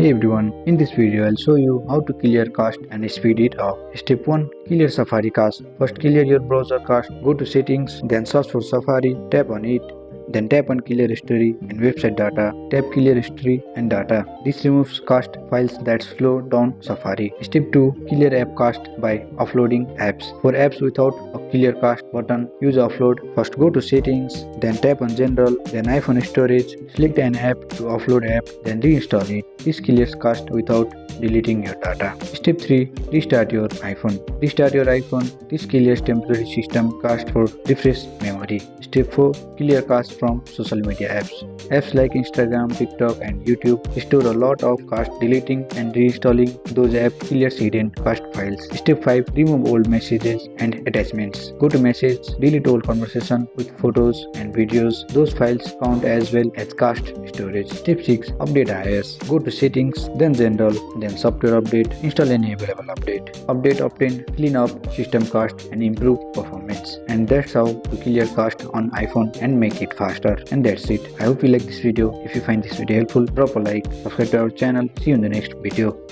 Hey everyone, in this video I'll show you how to clear cache and speed it up. Step 1. Clear Safari cache. First clear your browser cache. Go to settings, then search for Safari, tap on it. Then tap on clear history and website data. Tap clear history and data. This removes cached files that slow down Safari. Step 2. Clear app cache by offloading apps. For apps without a clear cache button, use offload. First go to settings, then tap on general, then iPhone storage. Select an app to offload app, then reinstall it. This clears cache without deleting your data. Step 3. Restart your iPhone. Restart your iPhone. This clears temporary system cache for refresh memory. Step 4. Clear cache from social media apps. Apps like Instagram, TikTok and YouTube store a lot of cache. Deleting and reinstalling those apps clears hidden cached files. Step 5. Remove old messages and attachments. Go to message, delete all conversation with photos and videos. Those files count as well as cached storage. Step 6. Update iOS. Go to settings, then general, then software update. Install any available update. Update obtain, clean up system cache and improve performance. And that's how to clear cache on iPhone and make it faster. And that's it. I hope you like this video. If you find this video helpful, drop a like, subscribe to our channel. See you in the next video.